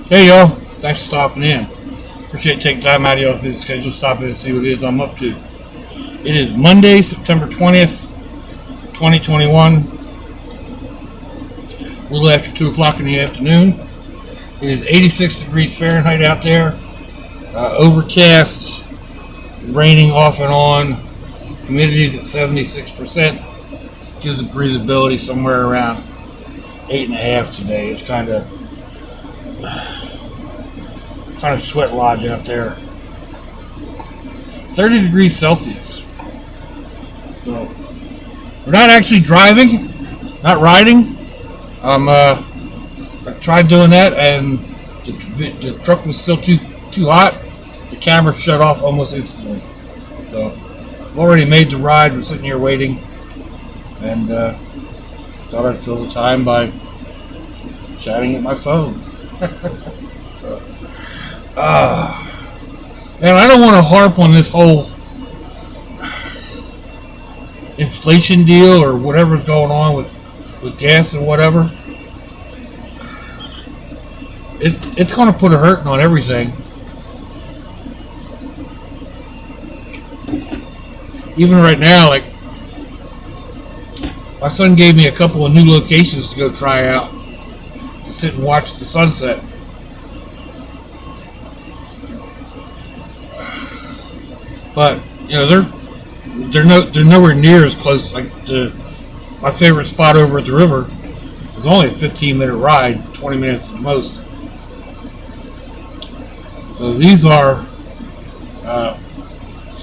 Hey y'all, thanks for stopping in. Appreciate you taking time out of your busy schedule to stop in and see what it is I'm up to. It is Monday, September 20th, 2021, a little after 2 o'clock in the afternoon. It is 86 degrees Fahrenheit out there, overcast, raining off and on, humidity's at 76%, gives it breathability somewhere around 8.5 today. It's kind of sweat lodge out there. 30 degrees Celsius. So we're not actually driving, not riding. I tried doing that, and the truck was still too hot. The camera shut off almost instantly. So I've already made the ride. We're sitting here waiting, and thought I'd fill the time by chatting at my phone. Man, I don't want to harp on this whole inflation deal or whatever's going on with gas and whatever. It's going to put a hurting on everything. Even right now, like, my son gave me a couple of new locations to go try out, to sit and watch the sunset. But you know, they're nowhere near as close. Like my favorite spot over at the river was only a 15-minute ride, 20 minutes at the most. So these are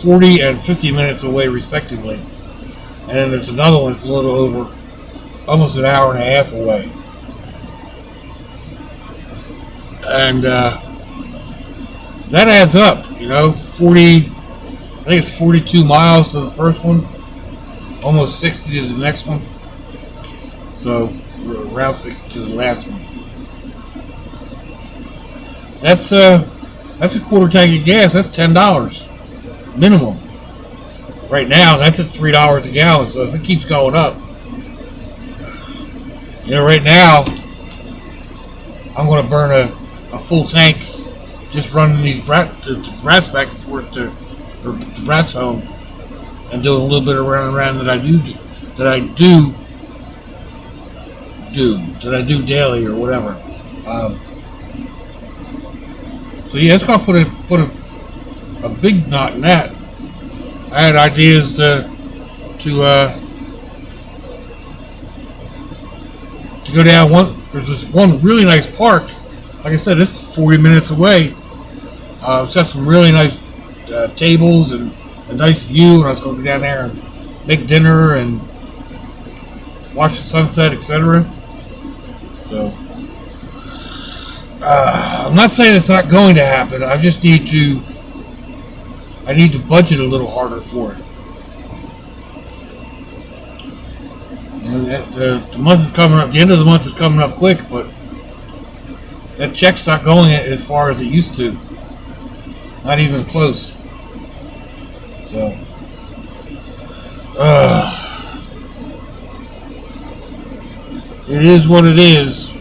40 and 50 minutes away respectively. And then there's another one that's a little over, almost an hour and a half away. And that adds up, you know, 40, I think it's 42 miles to the first one, almost 60 to the next one. So around 60 to the last one. That's a quarter tank of gas. That's $10 minimum. Right now, that's at $3 a gallon. So if it keeps going up, you know, right now I'm going to burn a full tank just running these brats back and forth to the brats home, and doing a little bit of around that I do daily or whatever. So yeah, it's gonna put a big knot in that. I had ideas to go down one. There's this one really nice park. Like I said, it's 40 minutes away. It's got some really nice tables and a nice view, and I was going to go down there and make dinner and watch the sunset, etc. So I'm not saying it's not going to happen. I just need to budget a little harder for it. You know, the month is coming up. The end of the month is coming up quick, but that check's not going as far as it used to. Not even close. So, it is what it is.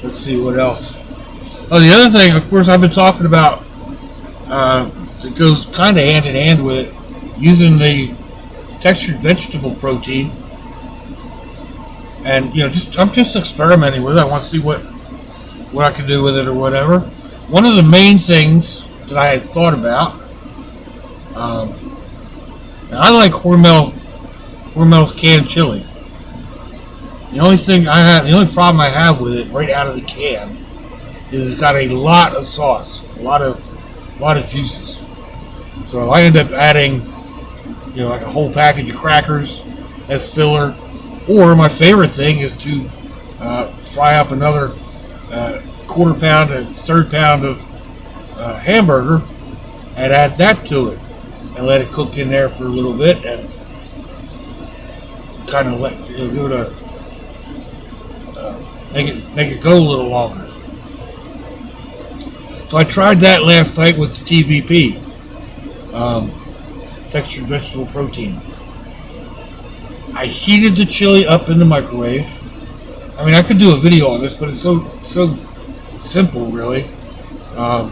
Let's see what else. Oh, the other thing, of course, I've been talking about that goes kind of hand in hand with it, using the textured vegetable protein. And you know, I'm just experimenting with it. I want to see what I can do with it or whatever. One of the main things that I had thought about, I like Hormel's canned chili. The only problem I have with it right out of the can is it's got a lot of sauce, a lot of juices. So I end up adding, you know, like a whole package of crackers as filler. Or my favorite thing is to fry up another quarter pound and third pound of hamburger and add that to it and let it cook in there for a little bit and kind of give it a make it go a little longer. So I tried that last night with the TVP, textured vegetable protein. I heated the chili up in the microwave. I mean, I could do a video on this, but it's so simple, really. I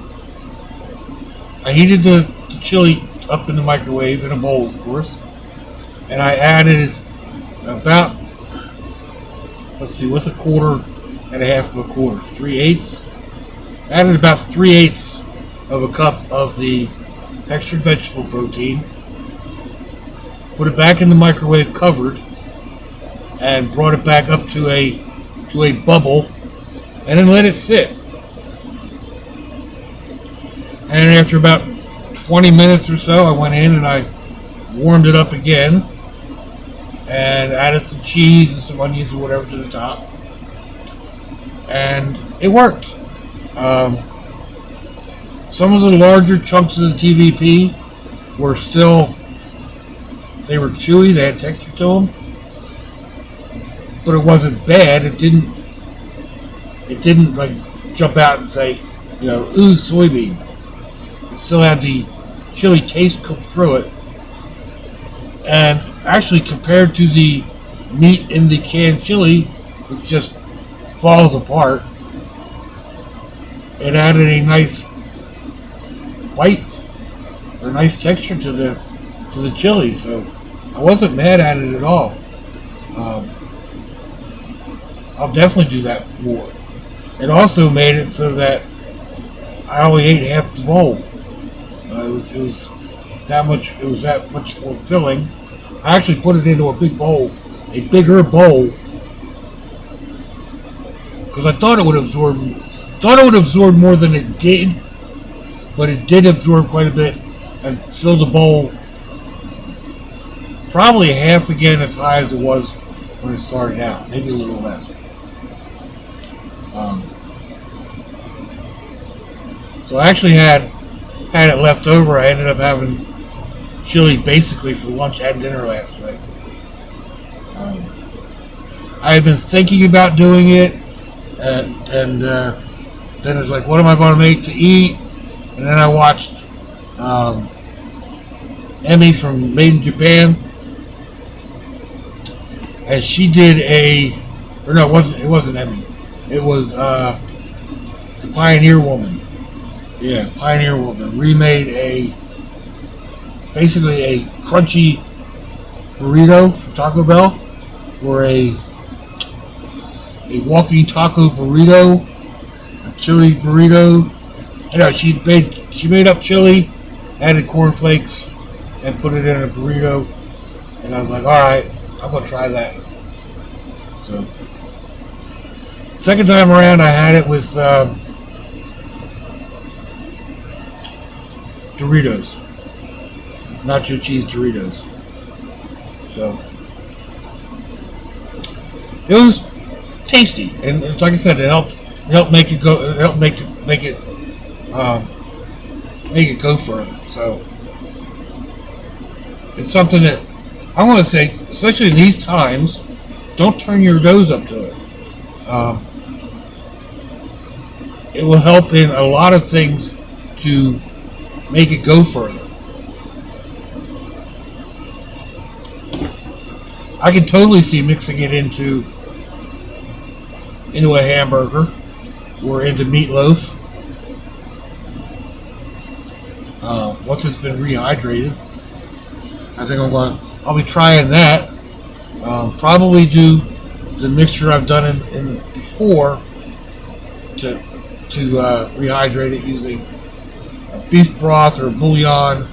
heated the chili up in the microwave in a bowl, of course, and I added about, let's see, what's a quarter and a half of a quarter? 3/8. Added about 3/8 of a cup of the textured vegetable protein. Put it back in the microwave covered, and brought it back up to a bubble, and then let it sit. And after about 20 minutes or so, I went in and I warmed it up again, and added some cheese and some onions or whatever to the top, and it worked. Some of the larger chunks of the TVP were they were chewy, they had texture to them, but it wasn't bad. It didn't like jump out and say, ooh, soybean. It still had the chili taste come through it, and actually compared to the meat in the canned chili, which just falls apart, it added a nice bite or nice texture to the chili. So I wasn't mad at it at all. I'll definitely do that more. It also made it so that I only ate half the bowl. It was that much more filling. I actually put it into a bigger bowl, because I thought it would absorb more than it did, but it did absorb quite a bit and fill the bowl probably half again as high as it was when it started out, maybe a little less. So I actually had it left over. I ended up having chili basically for lunch and dinner last night. I had been thinking about doing it, and then it was like, what am I going to make to eat? And then I watched Emmy from Made in Japan, and she did it wasn't Emmy. It was the Pioneer Woman. Yeah, Pioneer Woman remade basically a crunchy burrito from Taco Bell, or a walking taco burrito, a chili burrito. She made up chili, added cornflakes, and put it in a burrito. And I was like, all right, I'm gonna try that. So, second time around, I had it with Doritos, nacho cheese Doritos. So it was tasty, and like I said, it helped make it go. It helped make it go further. So it's something that I want to say, especially in these times, don't turn your nose up to it. It will help in a lot of things to make it go further. I can totally see mixing it into a hamburger or into meatloaf. Once it's been rehydrated, I think I'll be trying that. Probably do the mixture I've done in before to rehydrate it using a beef broth or bouillon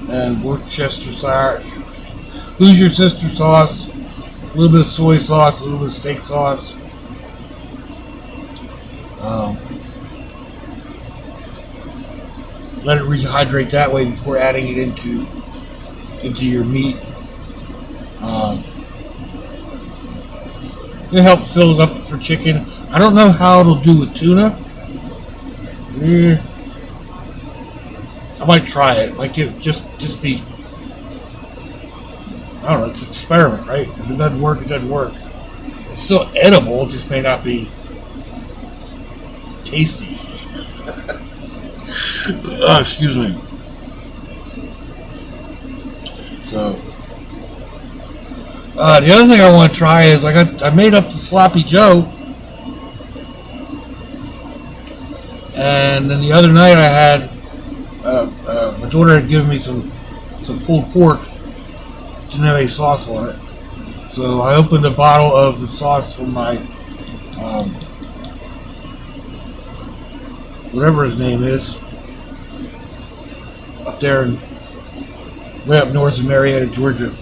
and Worcestershire sauce, a little bit of soy sauce, a little bit of steak sauce. Let it rehydrate that way before adding it into your meat. It'll help fill it up for chicken. I don't know how it'll do with tuna. I might try it. Like it just be. I don't know. It's an experiment, right? If it doesn't work, it doesn't work. It's still edible. It just may not be tasty. Excuse me. So, The other thing I want to try is I made up the sloppy Joe, and then the other night I had my daughter had given me some pulled pork, didn't have any sauce on it, so I opened a bottle of the sauce from my whatever his name is up there in way up north of Marietta, Georgia.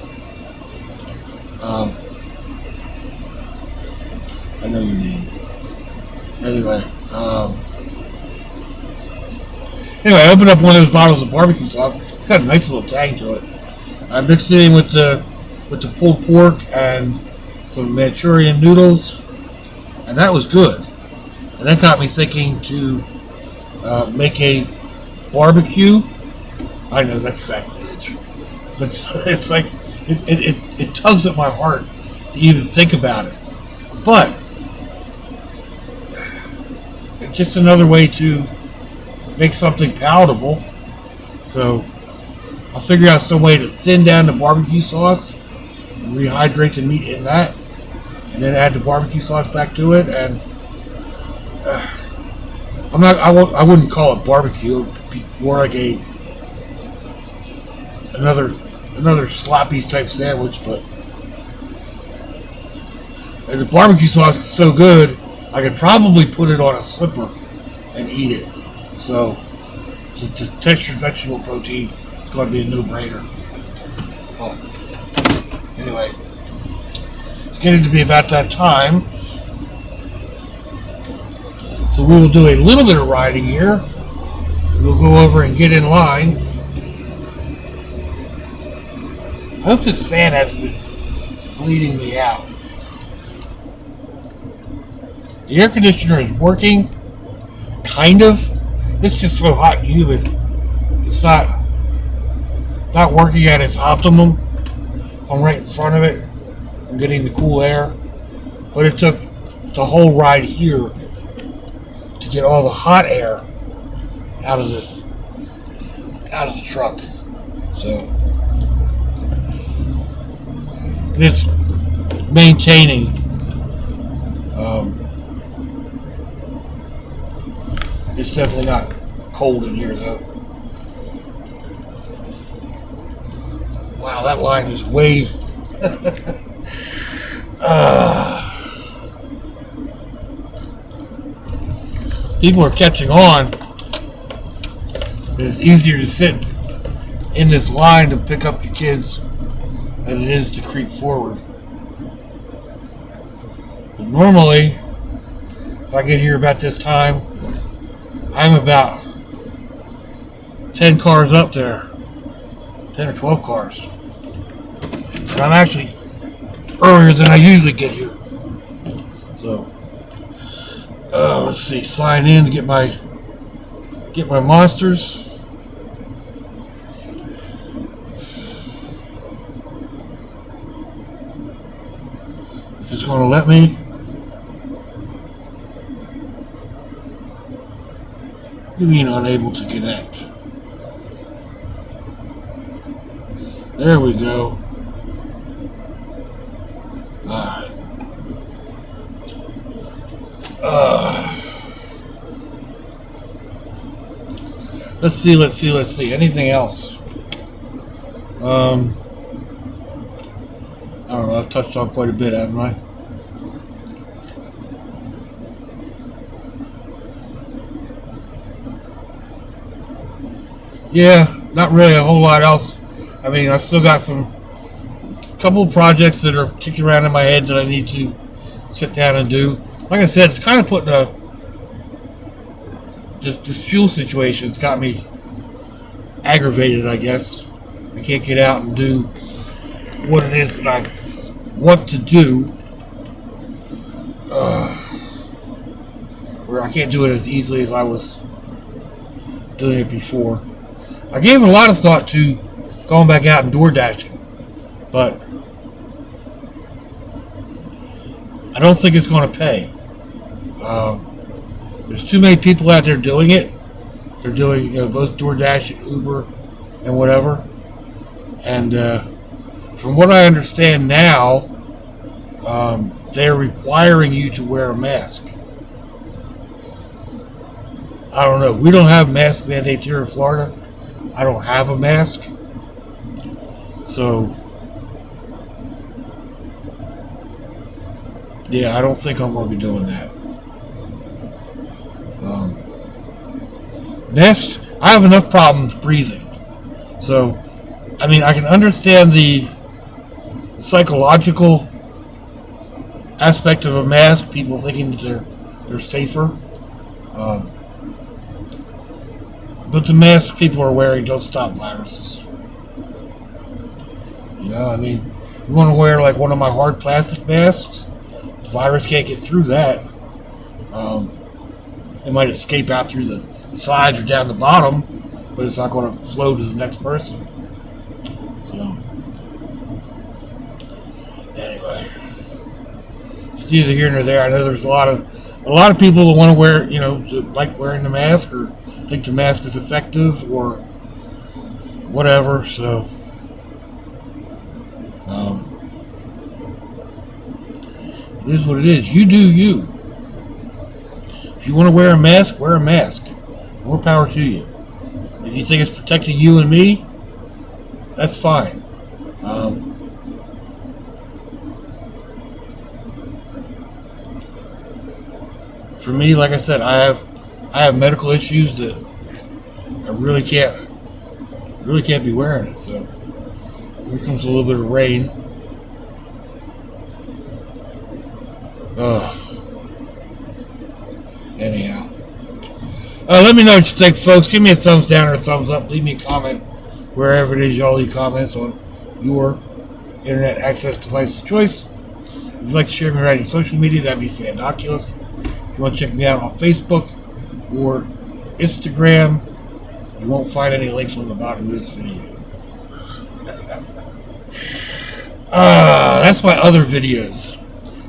I know your name. Anyway, I opened up one of those bottles of barbecue sauce. It's got a nice little tang to it. I mixed it in with the pulled pork and some Manchurian noodles, and that was good. And that got me thinking to make a barbecue. I know that's sacrilege, but it's like it tugs at my heart to even think about it. But it's just another way to make something palatable. So I'll figure out some way to thin down the barbecue sauce, and rehydrate the meat in that, and then add the barbecue sauce back to it. And I wouldn't call it barbecue. It'd be more like another sloppy type sandwich. But the barbecue sauce is so good, I could probably put it on a slipper and eat it. So the textured vegetable protein is going to be a no-brainer. Well, anyway, it's getting to be about that time. So we will do a little bit of riding here. We'll go over and get in line. I hope this fan hasn't been bleeding me out. The air conditioner is working, kind of. It's just so hot and humid. It's not working at its optimum. I'm right in front of it. I'm getting the cool air. But it took the whole ride here to get all the hot air out of the truck. So it's maintaining. It's definitely not cold in here though. Wow, that line is way people are catching on. It's easier to sit in this line to pick up your kids than it is to creep forward. But normally, if I get here about this time, I'm about 10 cars up there, 10 or 12 cars. And I'm actually earlier than I usually get here. So, let's see, sign in to get my monsters. If it's going to let me. You mean unable to connect? There we go. Alright. Let's see. Anything else? I don't know. I've touched on quite a bit, haven't I? Yeah, not really a whole lot else. I mean, I still got couple of projects that are kicking around in my head that I need to sit down and do. Like I said, it's kind of putting this fuel situation's got me aggravated, I guess. I can't get out and do what it is that I want to do. Where I can't do it as easily as I was doing it before. I gave a lot of thought to going back out and door dashing, but I don't think it's going to pay. There's too many people out there doing it. They're doing, both DoorDash and Uber and whatever. And from what I understand now, they're requiring you to wear a mask. I don't know. We don't have mask mandates here in Florida. I don't have a mask. So, yeah, I don't think I'm going to be doing that. Next, I have enough problems breathing. So, I mean, I can understand the psychological aspect of a mask, people thinking that they're safer. But the masks people are wearing don't stop viruses. You know, I mean, you want to wear like one of my hard plastic masks, the virus can't get through that. It might escape out through the sides or down the bottom, but it's not going to flow to the next person. So, anyway, it's neither here nor there. I know there's a lot of people that want to wear, you know, like wearing the mask or think the mask is effective or whatever. So, it is what it is. You do you. If you want to wear a mask, wear a mask. More power to you. If you think it's protecting you and me, that's fine. For me, like I said, I have medical issues that I really can't be wearing it. So here comes a little bit of rain. Anyhow, let me know what you think, folks. Give me a thumbs down or a thumbs up. Leave me a comment wherever it is y'all leave comments on your internet access device of choice. If you'd like to share me right on social media, that'd be fandoculous. If you want to check me out on Facebook or Instagram, you won't find any links on the bottom of this video. That's my other videos,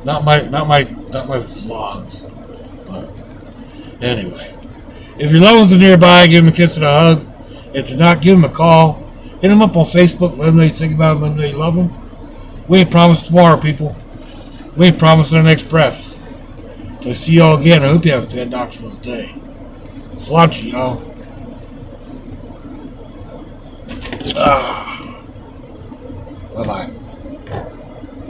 not my vlogs. But anyway, if your loved ones are nearby, give them a kiss and a hug. If they're not, give them a call. Hit them up on Facebook. Let them know you think about them. Let them know you love them. We ain't promised tomorrow, people. We ain't promised our next breath. So see y'all again. I hope you have a fandoculous day. Slouchy, y'all. Bye-bye.